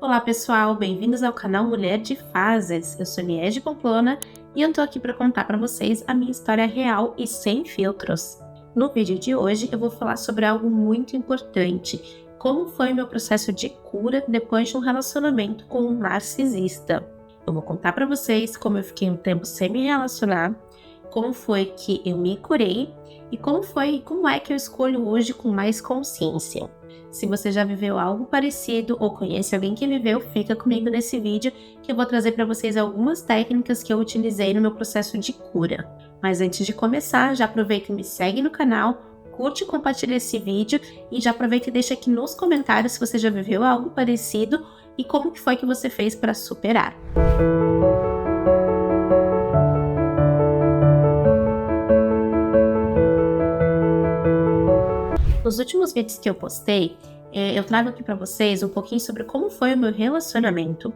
Olá pessoal, bem-vindos ao canal Mulher de Fases. Eu sou Liege Pamplona e eu tô aqui para contar para vocês a minha história real e sem filtros. No vídeo de hoje eu vou falar sobre algo muito importante, como foi o meu processo de cura depois de um relacionamento com um narcisista. Eu vou contar para vocês como eu fiquei um tempo sem me relacionar, como foi que eu me curei e como é que eu escolho hoje com mais consciência. Se você já viveu algo parecido ou conhece alguém que viveu, fica comigo nesse vídeo que eu vou trazer para vocês algumas técnicas que eu utilizei no meu processo de cura. Mas antes de começar, já aproveita e me segue no canal, curte e compartilha esse vídeo e já aproveita e deixa aqui nos comentários se você já viveu algo parecido e como que foi que você fez para superar. Nos últimos vídeos que eu postei, eu trago aqui para vocês um pouquinho sobre como foi o meu relacionamento,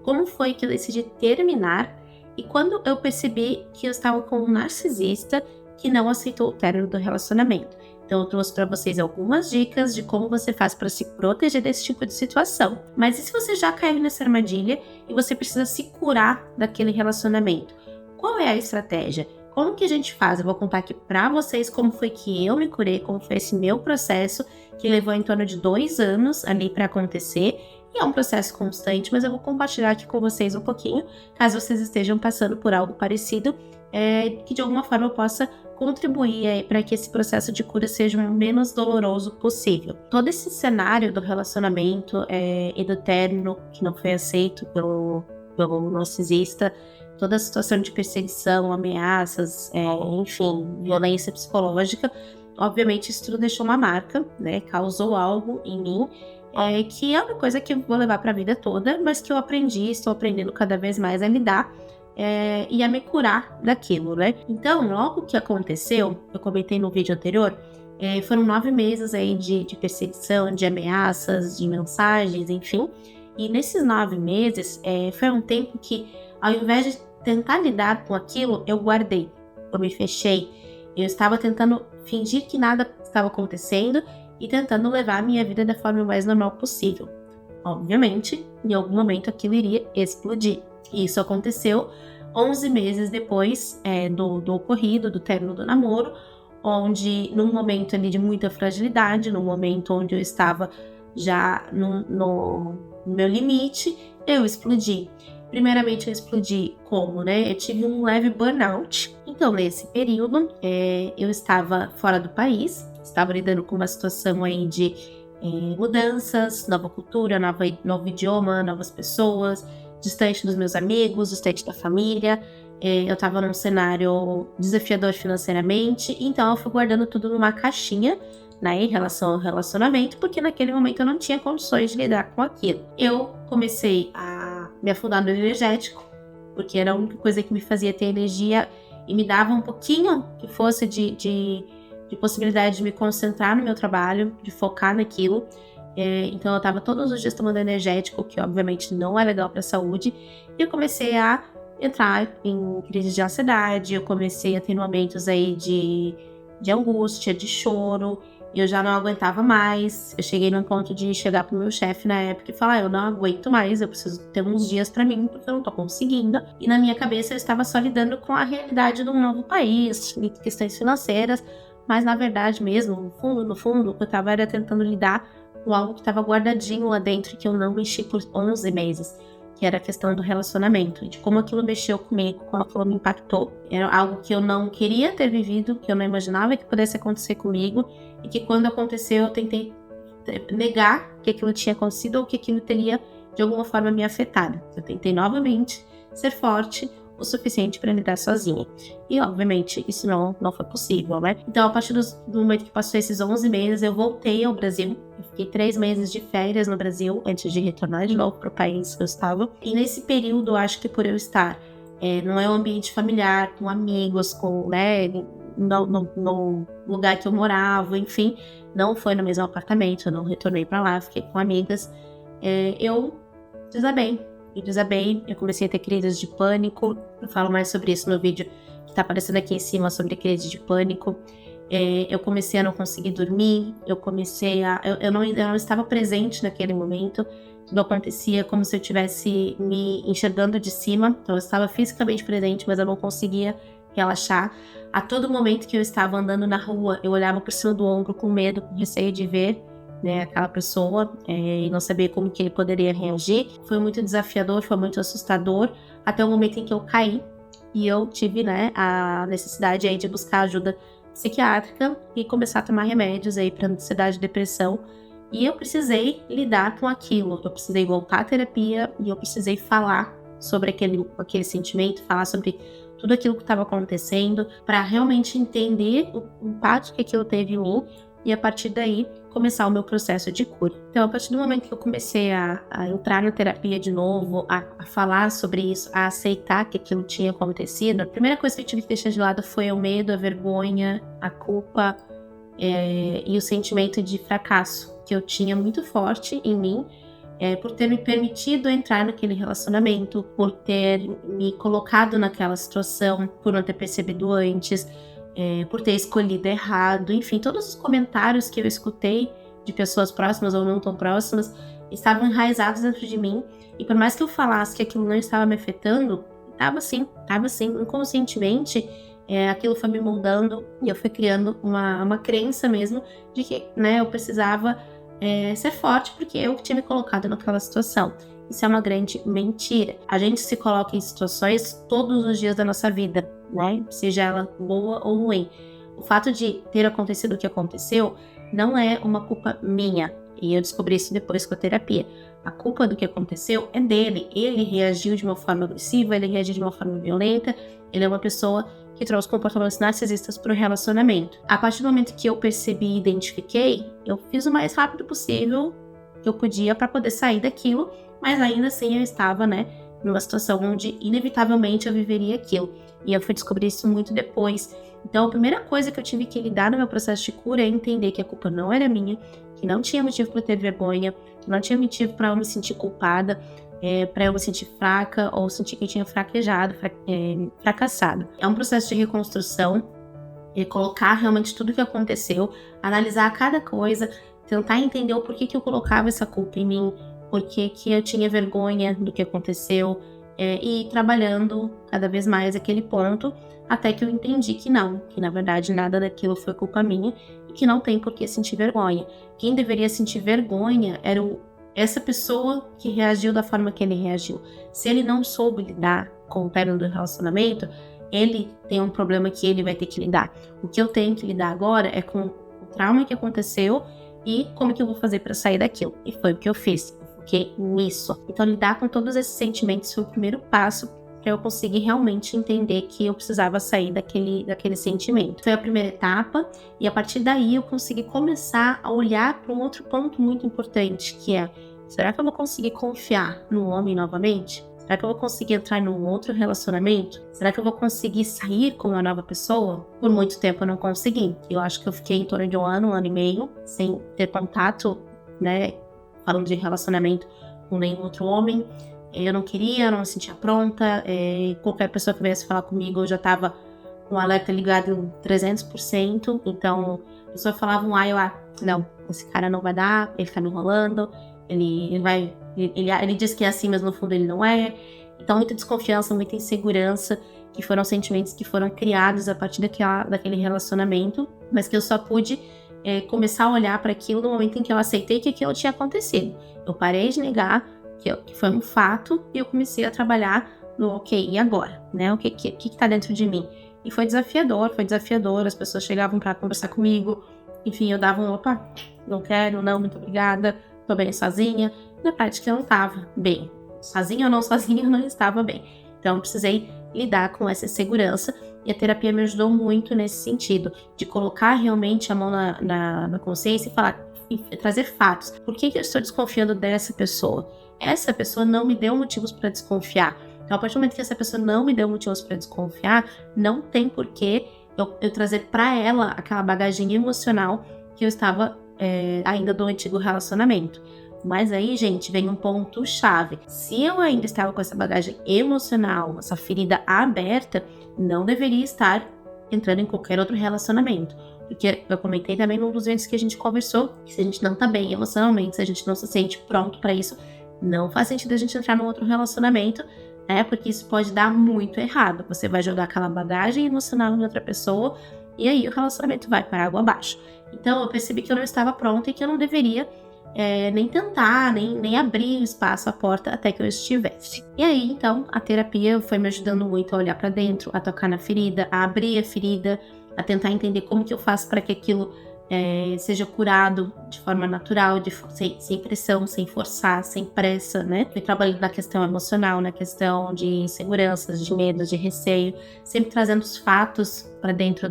como foi que eu decidi terminar e quando eu percebi que eu estava com um narcisista que não aceitou o término do relacionamento. Então eu trouxe para vocês algumas dicas de como você faz para se proteger desse tipo de situação. Mas e se você já caiu nessa armadilha e você precisa se curar daquele relacionamento? Qual é a estratégia? Como que a gente faz? Eu vou contar aqui pra vocês como foi que eu me curei, como foi esse meu processo, que levou em torno de 2 anos ali pra acontecer. E é um processo constante, mas eu vou compartilhar aqui com vocês um pouquinho, caso vocês estejam passando por algo parecido, que de alguma forma eu possa contribuir para que esse processo de cura seja o menos doloroso possível. Todo esse cenário do relacionamento e do término que não foi aceito pelo narcisista, toda a situação de perseguição, ameaças, enfim, violência psicológica, obviamente isso tudo deixou uma marca, né? Causou algo em mim, que é uma coisa que eu vou levar para a vida toda, mas que eu estou aprendendo cada vez mais a lidar e a me curar daquilo, né? Então, logo que aconteceu, eu comentei no vídeo anterior, foram 9 meses aí de perseguição, de ameaças, de mensagens, enfim, e nesses 9 meses foi um tempo que, ao invés de tentar lidar com aquilo, eu guardei, eu me fechei, eu estava tentando fingir que nada estava acontecendo e tentando levar a minha vida da forma mais normal possível. Obviamente, em algum momento aquilo iria explodir. E isso aconteceu 11 meses depois do ocorrido, do término do namoro, onde num momento ali de muita fragilidade, num momento onde eu estava já no meu limite, eu explodi. Primeiramente eu explodi como, né? Eu tive um leve burnout. Então, nesse período, eu estava fora do país, estava lidando com uma situação aí de mudanças, nova cultura, novo idioma, novas pessoas, distante dos meus amigos, distante da família. Eu estava num cenário desafiador financeiramente, então eu fui guardando tudo numa caixinha, né, em relação ao relacionamento, porque naquele momento eu não tinha condições de lidar com aquilo. Eu comecei a me afundar no energético, porque era a única coisa que me fazia ter energia e me dava um pouquinho que fosse de possibilidade de me concentrar no meu trabalho, de focar naquilo. Então eu estava todos os dias tomando energético, que obviamente não é legal para a saúde, e eu comecei a entrar em crise de ansiedade, eu comecei a ter momentos aí de angústia, de choro. Eu já não aguentava mais, eu cheguei num ponto de chegar pro meu chefe na época e falar, eu não aguento mais, eu preciso ter uns dias pra mim, porque eu não tô conseguindo. E na minha cabeça eu estava só lidando com a realidade de um novo país, questões financeiras, mas na verdade mesmo, no fundo, eu tava era tentando lidar com algo que estava guardadinho lá dentro, que eu não mexi por 11 meses. Que era a questão do relacionamento, de como aquilo mexeu comigo, como aquilo me impactou. Era algo que eu não queria ter vivido, que eu não imaginava que pudesse acontecer comigo, e que quando aconteceu eu tentei negar que aquilo tinha acontecido ou que aquilo teria de alguma forma me afetado. Eu tentei novamente ser forte o suficiente para lidar sozinha. E obviamente isso não foi possível, né? Então a partir do momento que passou esses 11 meses, eu voltei ao Brasil. Eu fiquei 3 meses de férias no Brasil antes de retornar de novo para o país que eu estava. E nesse período, eu acho que por eu estar não é um ambiente familiar, com amigos, com, né, no lugar que eu morava, enfim, não foi no mesmo apartamento, eu não retornei para lá, fiquei com amigas, eu desabei. Eu comecei a ter crises de pânico. Eu falo mais sobre isso no vídeo que tá aparecendo aqui em cima, sobre crise de pânico. Eu comecei a não conseguir dormir, eu não estava presente naquele momento. tudo acontecia como se eu estivesse me enxergando de cima. Então eu estava fisicamente presente, mas eu não conseguia relaxar. A todo momento que eu estava andando na rua, eu olhava por cima do ombro com medo, com receio de ver, né, aquela pessoa e não saber como que ele poderia reagir. Foi muito desafiador, foi muito assustador, até o momento em que eu caí e eu tive, né, a necessidade aí de buscar ajuda psiquiátrica e começar a tomar remédios aí para ansiedade e depressão. E eu precisei lidar com aquilo, eu precisei voltar à terapia e eu precisei falar sobre aquele sentimento, falar sobre tudo aquilo que estava acontecendo, para realmente entender o impacto que aquilo teve em mim e a partir daí começar o meu processo de cura. Então, a partir do momento que eu comecei a entrar na terapia de novo, a falar sobre isso, a aceitar que aquilo tinha acontecido, a primeira coisa que eu tive que deixar de lado foi o medo, a vergonha, a culpa e o sentimento de fracasso que eu tinha muito forte em mim, por ter me permitido entrar naquele relacionamento, por ter me colocado naquela situação, por não ter percebido antes, por ter escolhido errado, enfim, todos os comentários que eu escutei de pessoas próximas ou não tão próximas estavam enraizados dentro de mim, e por mais que eu falasse que aquilo não estava me afetando, estava sim, inconscientemente, aquilo foi me moldando e eu fui criando uma crença mesmo de que, né, eu precisava ser forte porque eu que tinha me colocado naquela situação. Isso é uma grande mentira. A gente se coloca em situações todos os dias da nossa vida, né? Seja ela boa ou ruim. O fato de ter acontecido o que aconteceu não é uma culpa minha. E eu descobri isso depois com a terapia. A culpa do que aconteceu é dele. Ele reagiu de uma forma agressiva, ele reagiu de uma forma violenta. Ele é uma pessoa que trouxe comportamentos narcisistas para o relacionamento. A partir do momento que eu percebi e identifiquei, eu fiz o mais rápido possível que eu podia para poder sair daquilo, mas ainda assim eu estava, né, numa situação onde inevitavelmente eu viveria aquilo. E eu fui descobrir isso muito depois. Então a primeira coisa que eu tive que lidar no meu processo de cura é entender que a culpa não era minha, que não tinha motivo para ter vergonha, que não tinha motivo para eu me sentir culpada, para eu me sentir fraca ou sentir que eu tinha fracassado. É um processo de reconstrução, colocar realmente tudo o que aconteceu, analisar cada coisa, tentar entender o porquê que eu colocava essa culpa em mim, porquê que eu tinha vergonha do que aconteceu, e ir trabalhando cada vez mais aquele ponto, até que eu entendi que não, que na verdade nada daquilo foi culpa minha e que não tem por que sentir vergonha. Quem deveria sentir vergonha era essa pessoa que reagiu da forma que ele reagiu. Se ele não soube lidar com o término do relacionamento, ele tem um problema que ele vai ter que lidar. O que eu tenho que lidar agora é com o trauma que aconteceu e como que eu vou fazer para sair daquilo. E foi o que eu fiz. Eu fiquei nisso. Então, lidar com todos esses sentimentos foi o primeiro passo para eu conseguir realmente entender que eu precisava sair daquele sentimento. Foi a primeira etapa e a partir daí eu consegui começar a olhar para um outro ponto muito importante, que é: será que eu vou conseguir confiar no homem novamente? Será que eu vou conseguir entrar num outro relacionamento? Será que eu vou conseguir sair com uma nova pessoa? Por muito tempo eu não consegui. Eu acho que eu fiquei em torno de um ano e meio, sem ter contato, né, falando de relacionamento com nenhum outro homem. Eu não queria, eu não me sentia pronta. Qualquer pessoa que viesse falar comigo, eu já estava com o alerta ligado em 300%. Então, a pessoa falava não, esse cara não vai dar, ele tá me enrolando, ele diz que é assim, mas no fundo ele não é. Então, muita desconfiança, muita insegurança, que foram sentimentos que foram criados a partir daquele relacionamento, mas que eu só pude começar a olhar para aquilo no momento em que eu aceitei que aquilo tinha acontecido. Eu parei de negar que foi um fato e eu comecei a trabalhar no ok, e agora? Né? O que tá dentro de mim? E foi desafiador, as pessoas chegavam para conversar comigo, enfim, eu dava não quero, não, muito obrigada, tô bem sozinha. Na prática eu não estava bem. Sozinha ou não sozinha, eu não estava bem. Então eu precisei lidar com essa insegurança e a terapia me ajudou muito nesse sentido, de colocar realmente a mão na consciência e falar, trazer fatos. Por que eu estou desconfiando dessa pessoa? Essa pessoa não me deu motivos para desconfiar. Então, a partir do momento que essa pessoa não me deu motivos para desconfiar, não tem porquê eu trazer para ela aquela bagagem emocional que eu estava ainda do antigo relacionamento. Mas aí, gente, vem um ponto-chave. Se eu ainda estava com essa bagagem emocional, essa ferida aberta, não deveria estar entrando em qualquer outro relacionamento. Porque eu comentei também num dos vídeos que a gente conversou, que se a gente não tá bem emocionalmente, se a gente não se sente pronto para isso, não faz sentido a gente entrar num outro relacionamento, né? Porque isso pode dar muito errado. Você vai jogar aquela bagagem emocional em outra pessoa e aí o relacionamento vai para água abaixo. Então eu percebi que eu não estava pronta e que eu não deveria nem tentar, nem abrir o espaço, a porta até que eu estivesse. E aí, então, a terapia foi me ajudando muito a olhar para dentro, a tocar na ferida, a abrir a ferida, a tentar entender como que eu faço para que aquilo seja curado de forma natural, sem pressão, sem forçar, sem pressa, né? Fui trabalhando na questão emocional, na questão de inseguranças, de medos, de receio, sempre trazendo os fatos para dentro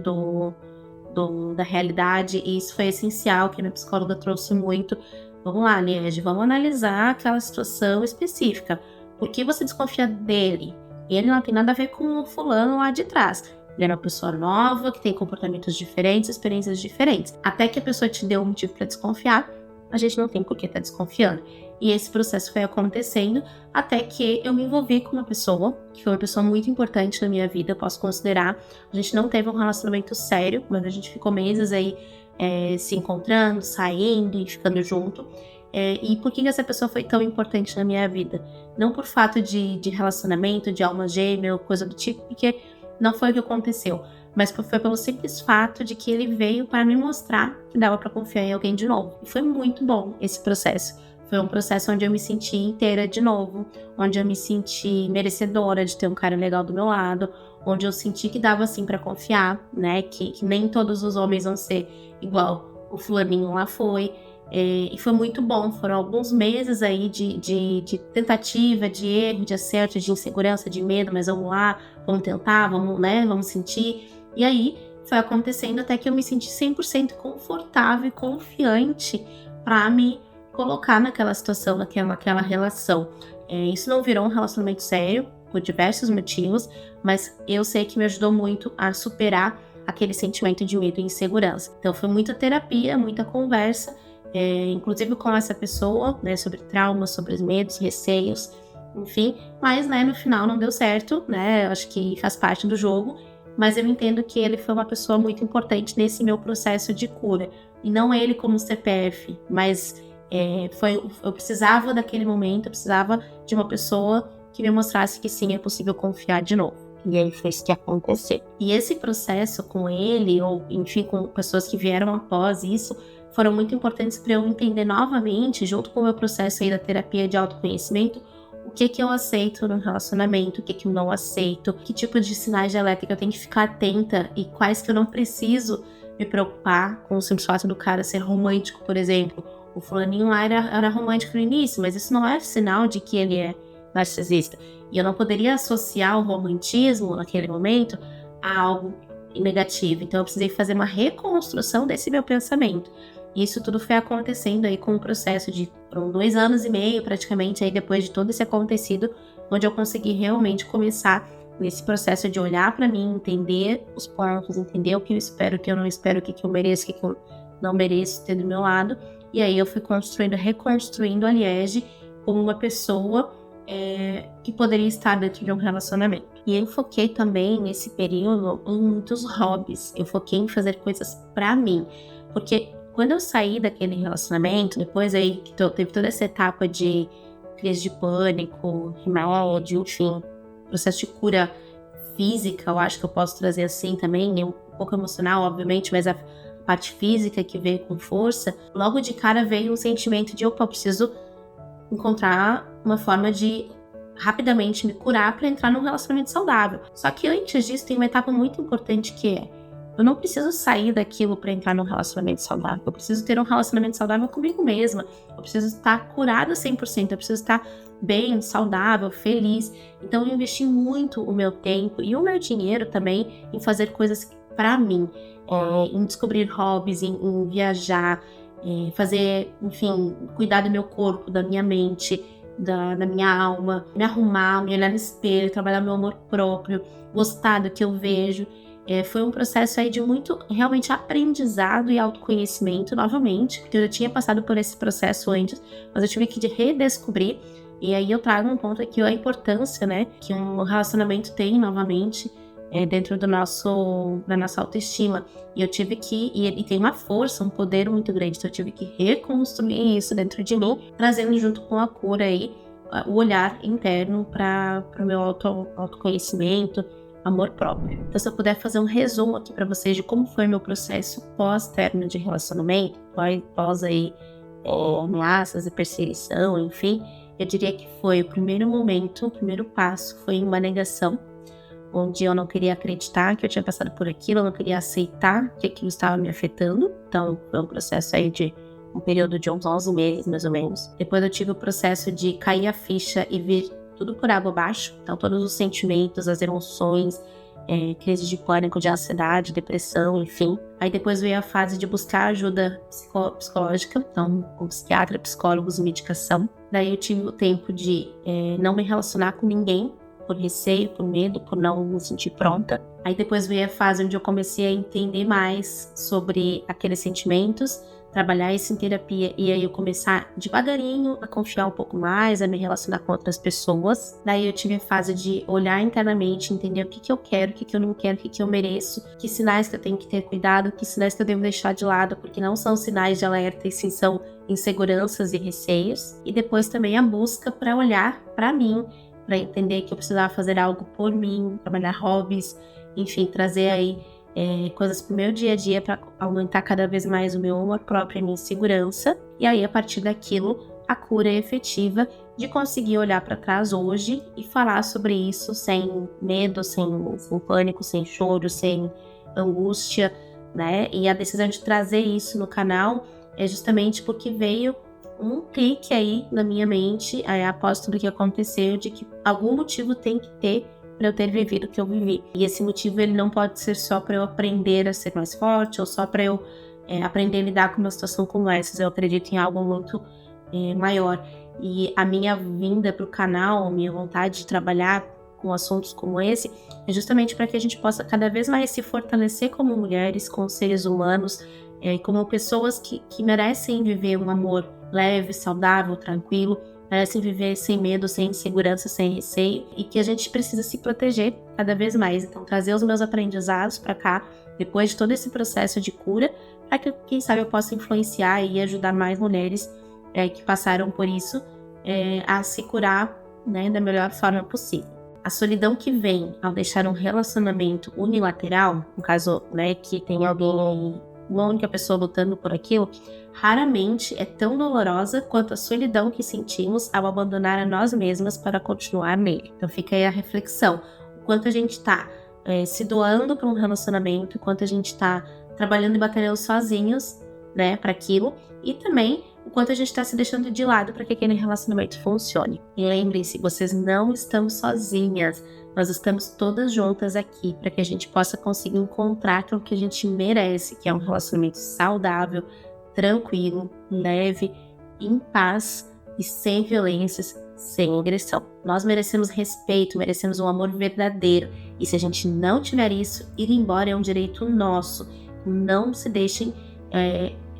da realidade, e isso foi essencial, que a minha psicóloga trouxe muito. Vamos lá, Liege, vamos analisar aquela situação específica. Por que você desconfia dele? Ele não tem nada a ver com o fulano lá de trás. Ele é uma pessoa nova, que tem comportamentos diferentes, experiências diferentes. Até que a pessoa te deu um motivo para desconfiar, a gente não tem por que estar desconfiando. E esse processo foi acontecendo até que eu me envolvi com uma pessoa, que foi uma pessoa muito importante na minha vida, eu posso considerar. A gente não teve um relacionamento sério, mas a gente ficou meses aí se encontrando, saindo e ficando junto. E por que essa pessoa foi tão importante na minha vida? Não por fato de relacionamento, de alma gêmea ou coisa do tipo, porque não foi o que aconteceu, mas foi pelo simples fato de que ele veio para me mostrar que dava para confiar em alguém de novo. E foi muito bom esse processo. Foi um processo onde eu me senti inteira de novo, onde eu me senti merecedora de ter um cara legal do meu lado, onde eu senti que dava assim para confiar, né? Que nem todos os homens vão ser igual o fulaninho lá foi. E foi muito bom. Foram alguns meses aí de tentativa, de erro, de acerto, de insegurança, de medo, mas vamos lá, vamos tentar, vamos sentir. E aí foi acontecendo até que eu me senti 100% confortável e confiante para me colocar naquela situação, naquela relação. Isso não virou um relacionamento sério, por diversos motivos, mas eu sei que me ajudou muito a superar aquele sentimento de medo e insegurança. Então foi muita terapia, muita conversa, inclusive com essa pessoa, né, sobre traumas, sobre os medos, receios, enfim, mas, né, no final não deu certo, né, eu acho que faz parte do jogo, mas eu entendo que ele foi uma pessoa muito importante nesse meu processo de cura, e não ele como CPF, mas eu precisava daquele momento, eu precisava de uma pessoa que me mostrasse que sim, é possível confiar de novo. E aí foi isso que aconteceu. E esse processo com ele, ou enfim, com pessoas que vieram após isso, foram muito importantes para eu entender novamente, junto com o meu processo aí da terapia de autoconhecimento, o que eu aceito no relacionamento, o que eu não aceito, que tipo de sinais de alerta que eu tenho que ficar atenta e quais que eu não preciso me preocupar com o simples fato do cara ser romântico, por exemplo. O fulaninho lá era romântico no início, mas isso não é sinal de que ele é narcisista. E eu não poderia associar o romantismo naquele momento a algo negativo. Então eu precisei fazer uma reconstrução desse meu pensamento. E isso tudo foi acontecendo aí com um processo de 2 anos e meio, praticamente, aí depois de todo esse acontecido, onde eu consegui realmente começar nesse processo de olhar para mim, entender os pontos, entender o que eu espero, o que eu não espero, o que eu mereço, o que eu não mereço ter do meu lado. E aí eu fui reconstruindo a Liege como uma pessoa que poderia estar dentro de um relacionamento. E eu foquei também nesse período em muitos hobbies. Eu foquei em fazer coisas pra mim. Porque quando eu saí daquele relacionamento, depois aí que teve toda essa etapa de crise de pânico, remédio, enfim, processo de cura física, eu acho que eu posso trazer assim também, um pouco emocional, obviamente, mas a parte física que veio com força, logo de cara veio um sentimento de, opa, eu preciso encontrar uma forma de rapidamente me curar para entrar num relacionamento saudável. Só que antes disso tem uma etapa muito importante que eu não preciso sair daquilo para entrar num relacionamento saudável. Eu preciso ter um relacionamento saudável comigo mesma. Eu preciso estar curada 100%. Eu preciso estar bem, saudável, feliz. Então eu investi muito o meu tempo e o meu dinheiro também em fazer coisas para mim. Em descobrir hobbies, em viajar, fazer, enfim, cuidar do meu corpo, da minha mente, da minha alma, me arrumar, me olhar no espelho, trabalhar meu amor próprio, gostar do que eu vejo. Foi um processo aí de muito, realmente, aprendizado e autoconhecimento, novamente, porque eu já tinha passado por esse processo antes, mas eu tive que redescobrir. E aí eu trago um ponto aqui, a importância, né, que um relacionamento tem, novamente, dentro da nossa autoestima. E eu tive que, e tem uma força, um poder muito grande, então eu tive que reconstruir isso dentro de mim, trazendo junto com a cura aí o olhar interno para o meu autoconhecimento, amor próprio. Então, se eu puder fazer um resumo aqui para vocês de como foi meu processo pós-término de relacionamento, pós aí ameaças e perseguição, enfim, eu diria que foi o primeiro momento, o primeiro passo foi uma negação, onde eu não queria acreditar que eu tinha passado por aquilo, eu não queria aceitar que aquilo estava me afetando. Então, foi um processo aí de um período de uns 11 meses, mais ou menos. Depois eu tive o processo de cair a ficha e vir tudo por água abaixo. Então, todos os sentimentos, as emoções, crise de pânico, de ansiedade, depressão, enfim. Aí depois veio a fase de buscar ajuda psicológica, então, com psiquiatra, psicólogos e medicação. Daí eu tive o tempo de não me relacionar com ninguém, por receio, por medo, por não me sentir pronta. Aí depois veio a fase onde eu comecei a entender mais sobre aqueles sentimentos, trabalhar isso em terapia, e aí eu começar devagarinho a confiar um pouco mais, a me relacionar com outras pessoas. Daí eu tive a fase de olhar internamente, entender o que eu quero, o que eu não quero, o que eu mereço, que sinais que eu tenho que ter cuidado, que sinais que eu devo deixar de lado, porque não são sinais de alerta, e sim são inseguranças e receios. E depois também a busca para olhar para mim, para entender que eu precisava fazer algo por mim, trabalhar hobbies, enfim, trazer aí coisas pro meu dia a dia para aumentar cada vez mais o meu amor próprio e a minha segurança. E aí, a partir daquilo, a cura efetiva de conseguir olhar para trás hoje e falar sobre isso sem medo, sem pânico, sem choro, sem angústia, né? E a decisão de trazer isso no canal é justamente porque veio um clique aí na minha mente, após tudo que aconteceu, de que algum motivo tem que ter para eu ter vivido o que eu vivi. E esse motivo ele não pode ser só para eu aprender a ser mais forte, ou só para eu aprender a lidar com uma situação como essa. Eu acredito em algo muito maior. E a minha vinda para o canal, a minha vontade de trabalhar com assuntos como esse, é justamente para que a gente possa cada vez mais se fortalecer como mulheres, como seres humanos, como pessoas que merecem viver um amor leve, saudável, tranquilo, merecem viver sem medo, sem insegurança, sem receio, e que a gente precisa se proteger cada vez mais. Então, trazer os meus aprendizados para cá, depois de todo esse processo de cura, para que, quem sabe, eu possa influenciar e ajudar mais mulheres que passaram por isso a se curar, né, da melhor forma possível. A solidão que vem ao deixar um relacionamento unilateral, no caso, né, que tem alguém, uma única pessoa lutando por aquilo, raramente é tão dolorosa quanto a solidão que sentimos ao abandonar a nós mesmas para continuar nele. Então fica aí a reflexão, o quanto a gente está se doando para um relacionamento, o quanto a gente está trabalhando e batalhando sozinhos, né, para aquilo, e também o quanto a gente está se deixando de lado para que aquele relacionamento funcione. E lembrem-se, vocês não estão sozinhas, nós estamos todas juntas aqui para que a gente possa conseguir encontrar aquilo que a gente merece, que é um relacionamento saudável, tranquilo, leve, em paz e sem violências, sem agressão. Nós merecemos respeito, merecemos um amor verdadeiro, e se a gente não tiver isso, ir embora é um direito nosso. Não se deixem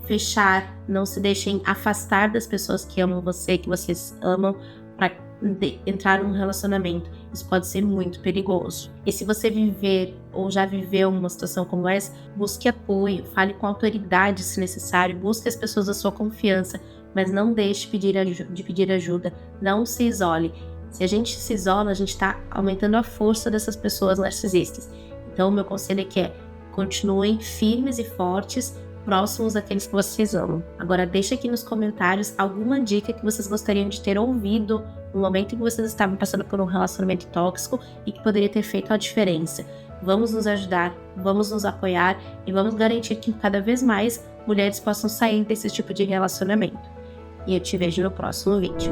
fechar, não se deixem afastar das pessoas que amam você, que vocês amam, para entrar num relacionamento. Isso pode ser muito perigoso. E se você viver ou já viveu uma situação como essa, busque apoio, fale com autoridade se necessário, busque as pessoas da sua confiança, mas não deixe de pedir ajuda, não se isole. Se a gente se isola, a gente está aumentando a força dessas pessoas narcisistas. Então, o meu conselho é que continuem firmes e fortes, próximos daqueles que vocês amam. Agora, deixa aqui nos comentários alguma dica que vocês gostariam de ter ouvido no momento em que vocês estavam passando por um relacionamento tóxico e que poderia ter feito a diferença. Vamos nos ajudar, vamos nos apoiar e vamos garantir que cada vez mais mulheres possam sair desse tipo de relacionamento. E eu te vejo no próximo vídeo.